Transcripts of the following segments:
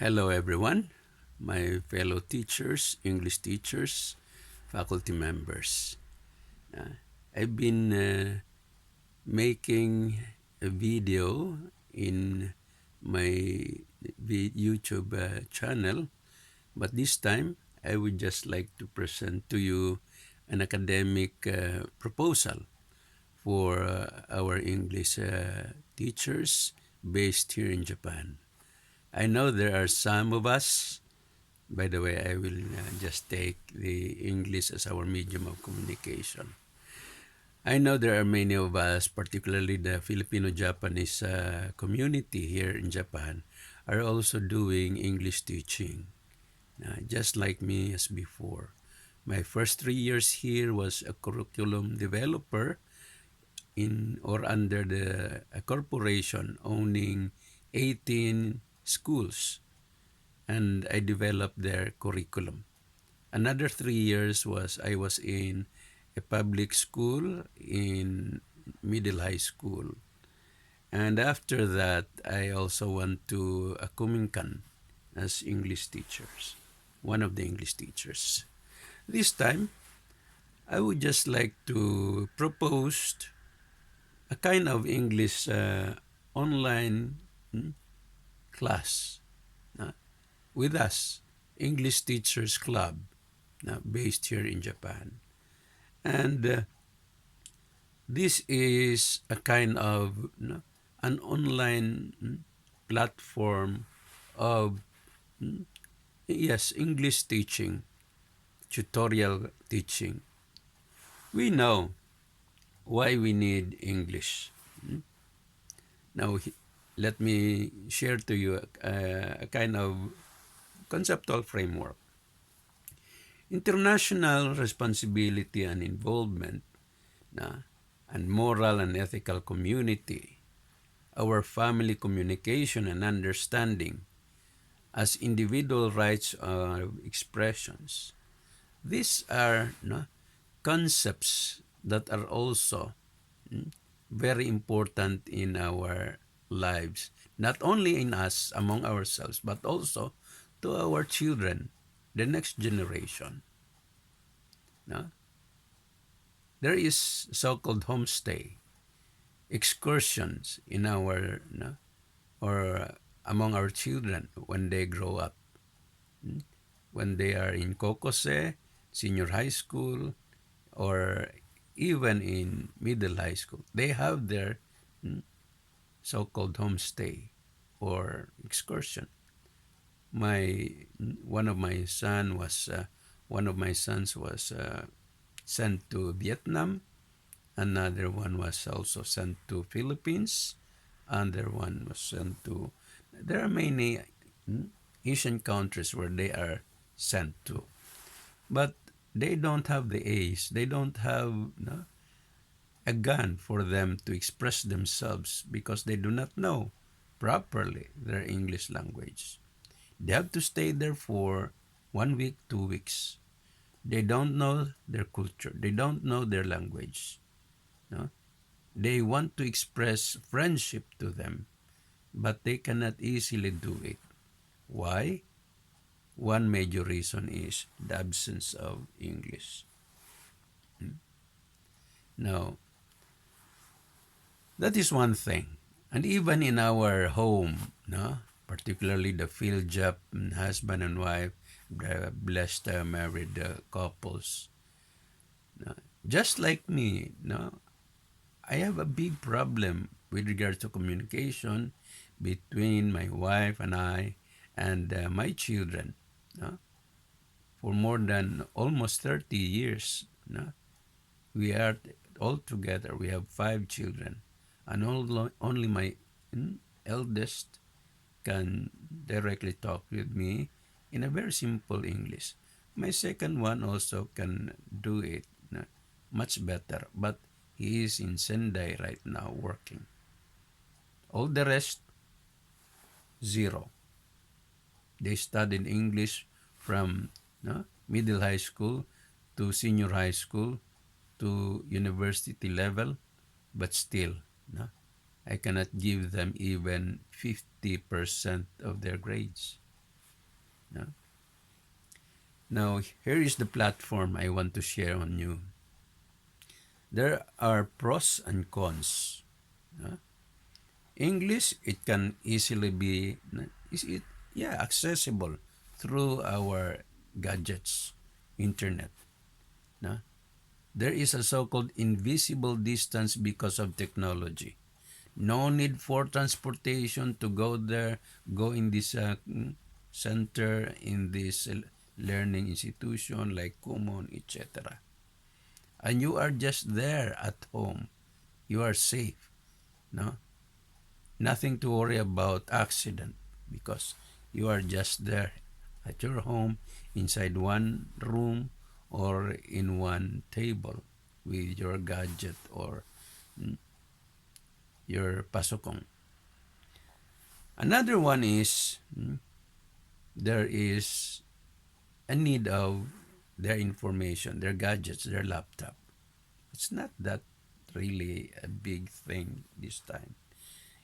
Hello, everyone, my fellow teachers, English teachers, faculty members. I've been making a video in my YouTube channel, but this time I would just like to present to you an academic proposal for our English teachers based here in Japan. I know there are some of us. By the way, I will just take the English as our medium of communication. I know there are many of us, particularly the Filipino-Japanese community here in Japan, are also doing English teaching, just like me as before. My first 3 years here was a curriculum developer in or under a corporation owning 18 schools, and I developed their curriculum. Another 3 years was I was in a public school in middle high school. And after that, I also went to a Kuminkan as English teachers, one of the English teachers. This time, I would just like to propose a kind of English online class with us, English Teachers Club, based here in Japan. And this is a kind of an online platform of, yes, English teaching, tutorial teaching. We know why we need English. Now, let me share to you a kind of conceptual framework. International responsibility and involvement, and moral and ethical community, our family communication and understanding as individual rights of expressions. These are concepts that are also very important in our lives, not only in us, among ourselves, but also to our children, the next generation. There is so-called homestay, excursions in our, or among our children when they grow up. When they are in Kokose, senior high school, or even in middle high school, they have their so-called homestay or excursion. One of my sons was sent to Vietnam. Another one was also sent to Philippines. Another one was sent to. There are many Asian countries where they are sent to, but they don't have the A's. They don't have a gun for them to express themselves because they do not know properly their English language. They have to stay there for 1 week, 2 weeks. They don't know their culture. They don't know their language. No? They want to express friendship to them, but they cannot easily do it. Why? One major reason is the absence of English. Now, that is one thing. And even in our home, particularly the field job husband and wife, the blessed married couples, just like me, I have a big problem with regards to communication between my wife and I and my children. For more than almost 30 years, we are all together. We have 5 children, and only my eldest can directly talk with me in a very simple English. My second one also can do it much better, but he is in Sendai right now working. All the rest, zero. They studied English from middle high school to senior high school to university level, but still, I cannot give them even 50% of their grades. No? Now, here is the platform I want to share on you. There are pros and cons. No? English, it can easily be is it yeah accessible through our gadgets, internet. No? There is a so-called invisible distance because of technology. No need for transportation to go there, go in this center, in this learning institution like Kumon, etc. And you are just there at home. You are safe. No? Nothing to worry about accident because you are just there at your home inside one room or in one table with your gadget or your pasokong. Another one is there is a need of their information, their gadgets, their laptop. It's not that really a big thing this time.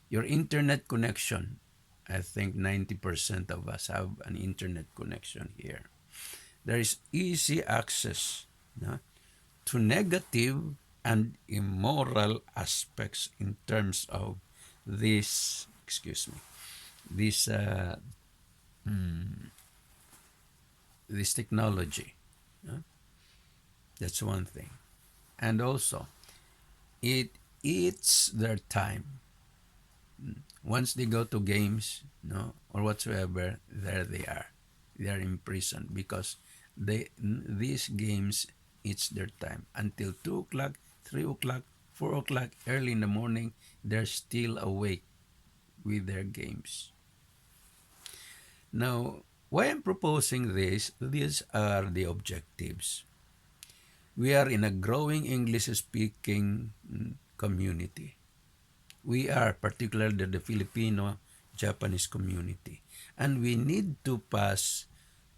Your internet connection, I think 90% of us have an internet connection here. There is easy access no, to negative and immoral aspects in terms of this, this this technology. No? That's one thing. And also, it eats their time. Once they go to games, no, or whatsoever, there they are. They are imprisoned because these games eats their time until 2 o'clock, 3 o'clock, 4 o'clock, early in the morning. They're still awake with their games. Now, why I'm proposing this? These are the objectives. We are in a growing English-speaking community. We are, particularly the Filipino-Japanese community. And we need to pass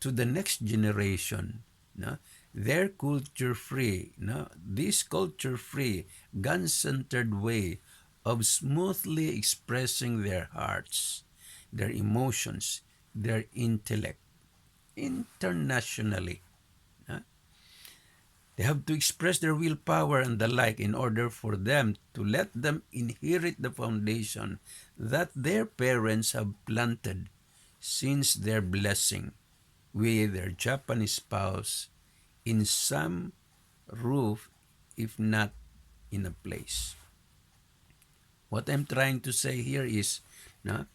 to the next generation no, their culture-free, no, this culture-free, gun-centered way of smoothly expressing their hearts, their emotions, their intellect internationally. No? They have to express their willpower and the like in order for them to let them inherit the foundation that their parents have planted since their blessing with their Japanese spouse in some roof, if not in a place. What I'm trying to say here is, no,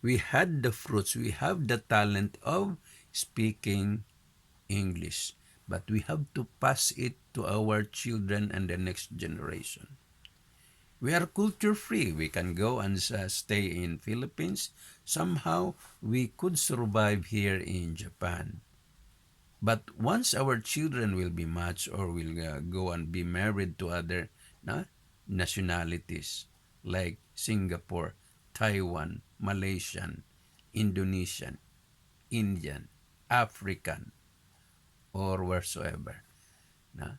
we had the fruits, we have the talent of speaking English, but we have to pass it to our children and the next generation. We are culture free. We can go and stay in Philippines. Somehow we could survive here in Japan. But once our children will be matched or will go and be married to other nationalities like Singapore, Taiwan, Malaysian, Indonesian, Indian, African, or wheresoever. Na,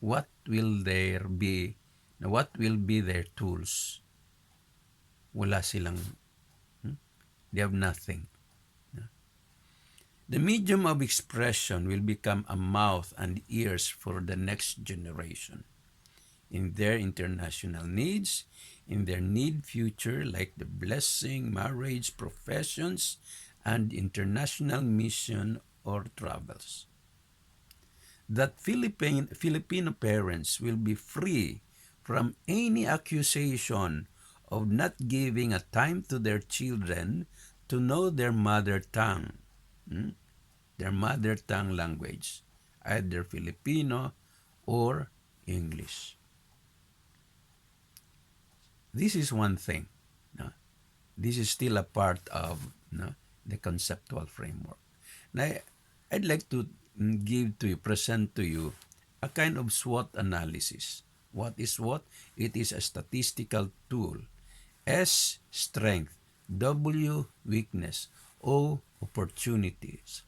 what will there be? What will be their tools? Wala silang, they have nothing. The medium of expression will become a mouth and ears for the next generation in their international needs, in their need future like the blessing, marriage, professions, and international mission or travels. That Filipino parents will be free from any accusation of not giving a time to their children to know their mother tongue, their mother tongue language, either Filipino or English. This is one thing. No? This is still a part of the conceptual framework. Now, I'd like to present to you a kind of SWOT analysis. What is SWOT? It is a statistical tool. S, strength. W, weakness. O, opportunities.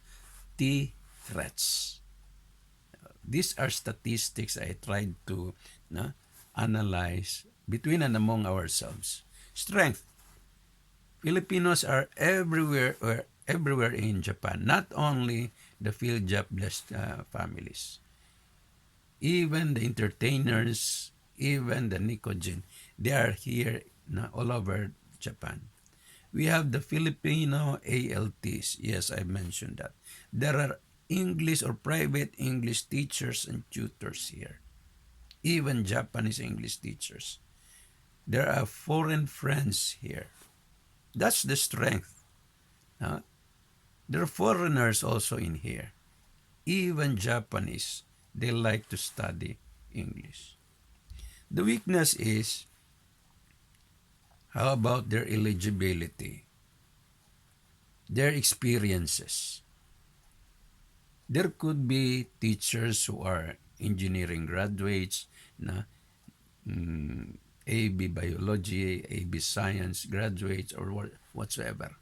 T, threats. These are statistics I tried to analyze between and among ourselves. Strength. Filipinos are everywhere everywhere in Japan, not only the field job blessed families, even the entertainers, even the Nikojin, they are here all over Japan. We have the Filipino ALTs. Yes, I mentioned that. There are English or private English teachers and tutors here, even Japanese English teachers. There are foreign friends here. That's the strength. Huh? There are foreigners also in here. Even Japanese, they like to study English. The weakness is, how about their eligibility, their experiences? There could be teachers who are engineering graduates, na, AB biology, AB science graduates, or whatsoever.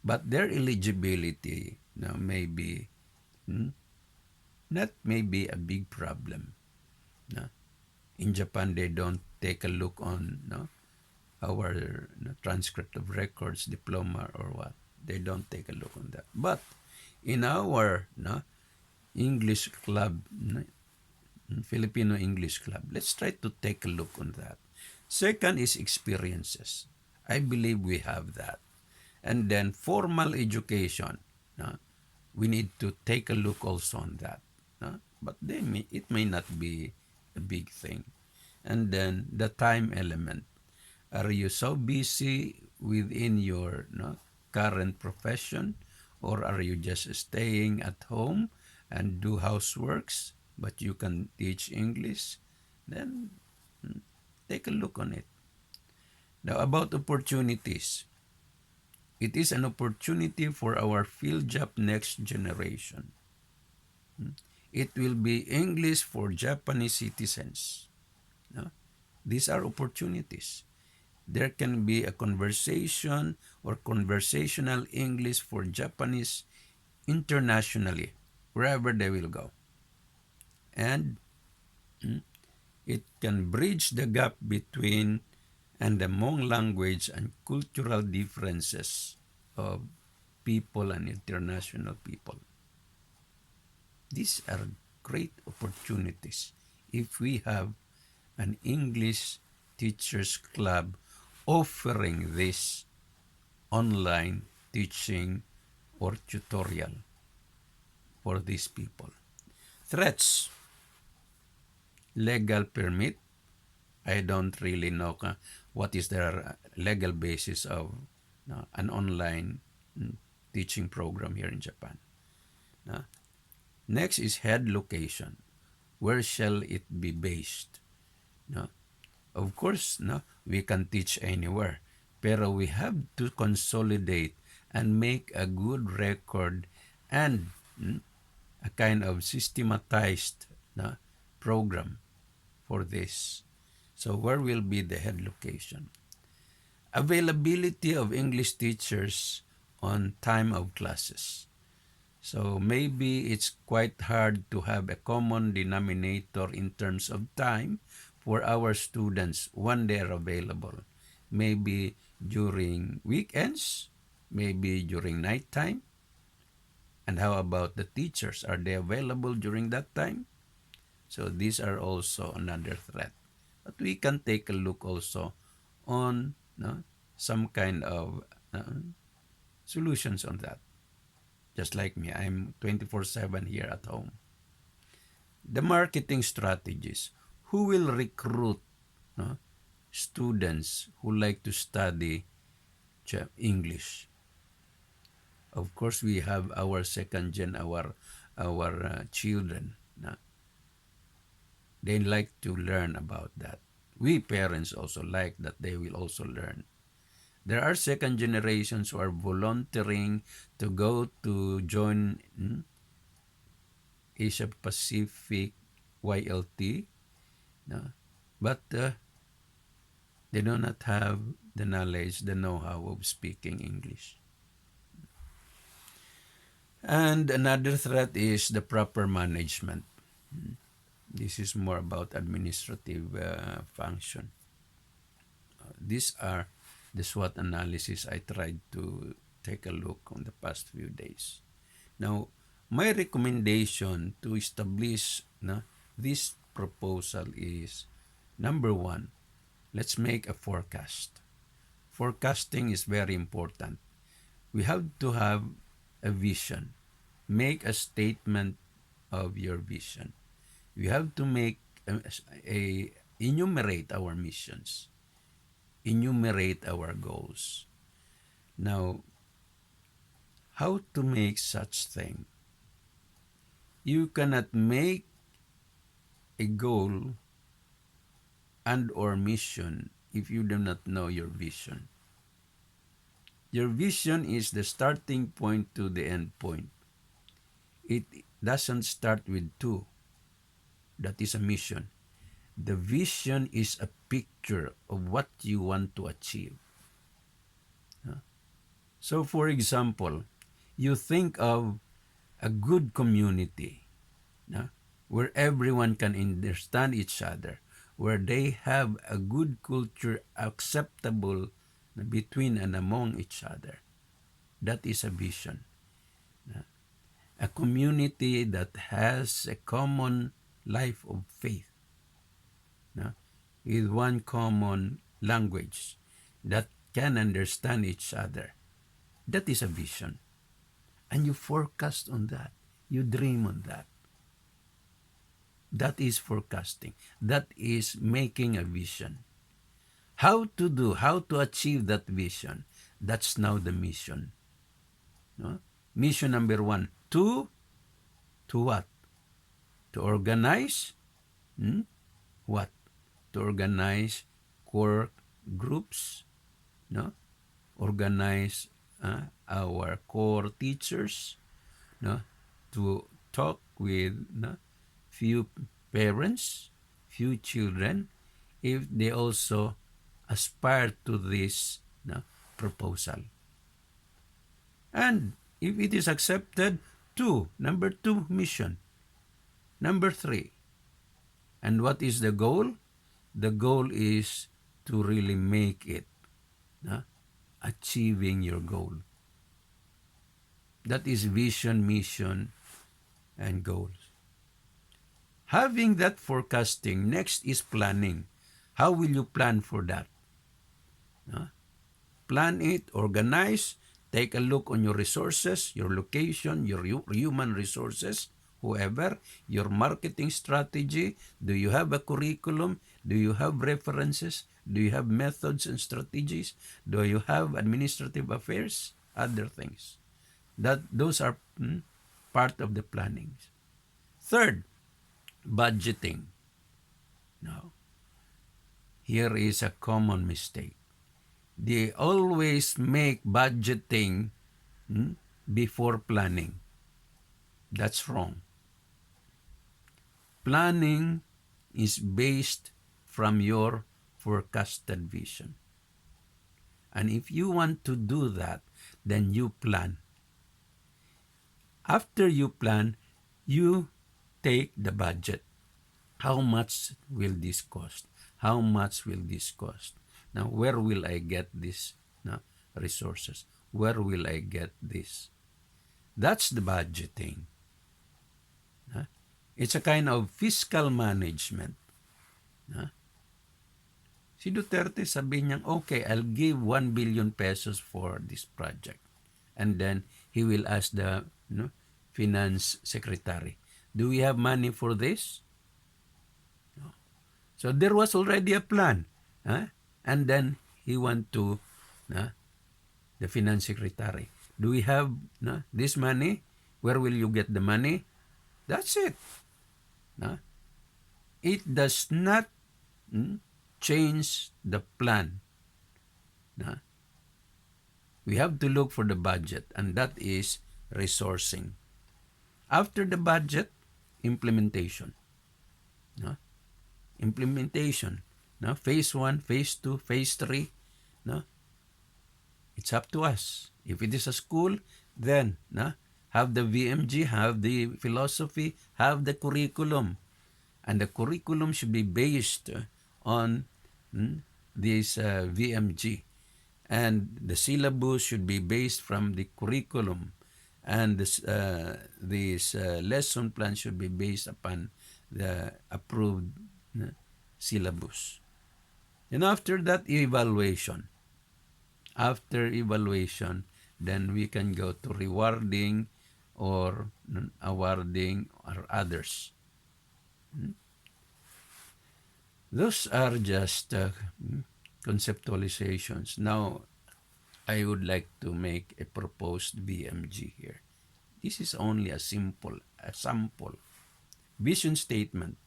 But their eligibility may be not maybe a big problem. No? In Japan, they don't take a look on our transcript of records, diploma, or what. They don't take a look on that. But in our English club, Filipino English club, let's try to take a look on that. Second is experiences. I believe we have that. And then formal education. We need to take a look also on that. But it may not be a big thing. And then the time element. Are you so busy within your current profession, or are you just staying at home and do houseworks, but you can teach English? Then take a look on it. Now, about opportunities. It is an opportunity for our field job next generation. It will be English for Japanese citizens. These are opportunities. There can be a conversation or conversational English for Japanese internationally, wherever they will go. And it can bridge the gap between and among language and cultural differences of people and international people. These are great opportunities if we have an English teachers club offering this online teaching or tutorial for these people. Threats. Legal permit. I don't really know what is their legal basis of an online teaching program here in Japan. Next is head location. Where shall it be based? Of course, we can teach anywhere, pero we have to consolidate and make a good record and a kind of systematized program for this. So where will be the head location? Availability of English teachers on time of classes. So maybe it's quite hard to have a common denominator in terms of time for our students when they are available. Maybe during weekends, maybe during nighttime. And how about the teachers? Are they available during that time? So these are also another threat. But we can take a look also on some kind of solutions on that. Just like me, I'm 24/7 here at home. The marketing strategies. Who will recruit students who like to study English? Of course, we have our second gen, our children. They like to learn about that. We parents also like that they will also learn. There are second generations who are volunteering to go to join Asia Pacific YLT, but they do not have the knowledge, the know-how of speaking English. And another threat is the proper management. This is more about administrative function. These are the SWOT analysis I tried to take a look on the past few days. Now, my recommendation to establish this proposal is, number one, let's make a forecast. Forecasting is very important. We have to have a vision. Make a statement of your vision. We have to make enumerate our missions, enumerate our goals. Now, how to make such thing? You cannot make a goal and or mission if you do not know your vision. Your vision is the starting point to the end point. It doesn't start with two. That is a mission. The vision is a picture of what you want to achieve. So, for example, you think of a good community where everyone can understand each other, where they have a good culture acceptable between and among each other. That is a vision. A community that has a common life of faith, with one common language that can understand each other. That is a vision. And you forecast on that. You dream on that. That is forecasting. That is making a vision. How to achieve that vision? That's now the mission. Mission number one, to what? To organize, what? To organize core groups, organize our core teachers, to talk with few parents, few children, if they also aspire to this proposal. And if it is accepted, number two, mission. Number three. And what is the goal? The goal is to really make it, achieving your goal. That is vision, mission, and goals. Having that forecasting, next is planning. How will you plan for that? Plan it, organize, take a look on your resources, your location, your human resources, whoever, your marketing strategy. Do you have a curriculum? Do you have references? Do you have methods and strategies? Do you have administrative affairs? Other things. Those are part of the planning. Third, budgeting. Now, here is a common mistake. They always make budgeting before planning. That's wrong. Planning is based from your forecasted vision. And if you want to do that, then you plan. After you plan, you take the budget. How much will this cost? How much will this cost? Now, where will I get these resources? Where will I get this? That's the budgeting. It's a kind of fiscal management. Si Duterte sabi niya, okay, I'll give 1 billion pesos for this project. And then he will ask the finance secretary, do we have money for this? No. So there was already a plan. And then he went to the finance secretary. Do we have this money? Where will you get the money? That's it. It does not change the plan. We have to look for the budget, and that is resourcing. After the budget, implementation. Implementation. Phase 1, phase 2, phase 3. It's up to us. If it is a school, then have the VMG, have the philosophy, have the curriculum. And the curriculum should be based on this VMG. and the syllabus should be based from the curriculum, and this lesson plan should be based upon the approved syllabus. And after that, evaluation. After evaluation, then we can go to rewarding or awarding or others. Those are just conceptualizations. Now, I would like to make a proposed BMG here. This is only a sample. Vision statement.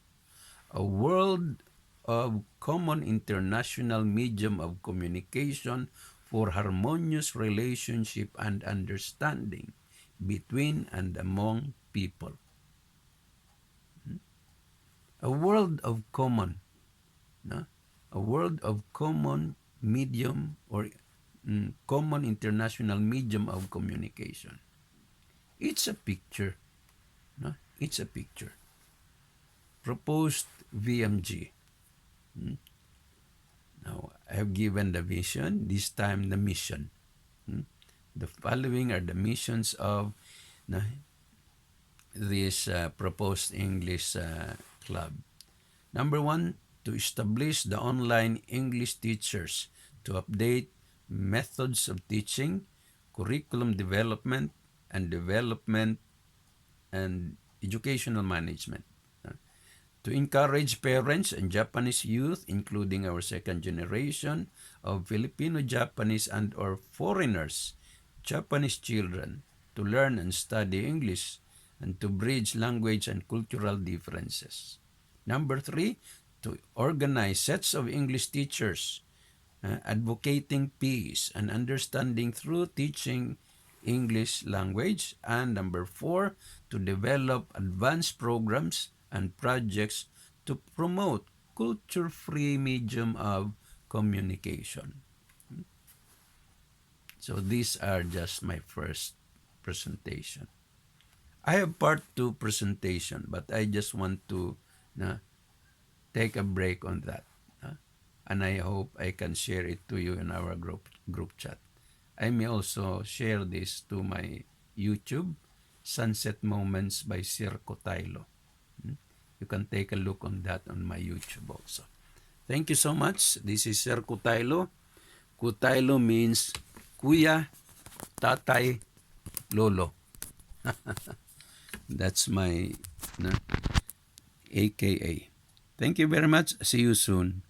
A world of common international medium of communication for harmonious relationship and understanding between and among people. A world of common, no? A world of common medium or common international medium of communication. It's a picture, no? It's a picture. Proposed VMG. Now, I have given the vision, this time the mission. The following are the missions of this proposed English club. Number 1, to establish the online English teachers to update methods of teaching, curriculum development, and educational management. To encourage parents and Japanese youth, including our second generation of Filipino, Japanese, and or foreigners, Japanese children, to learn and study English and to bridge language and cultural differences. Number 3, to organize sets of English teachers advocating peace and understanding through teaching English language. And number 4, to develop advanced programs and projects to promote culture-free medium of communication. So these are just my first presentation. I have part 2 presentation, but I just want to take a break on that. And I hope I can share it to you in our group chat. I may also share this to my YouTube, Sunset Moments by Sir Cotailo. You can take a look on that on my YouTube also. Thank you so much. This is Sir Cotailo. Cotailo means Kuya, Tatay, Lolo. That's my AKA. Thank you very much. See you soon.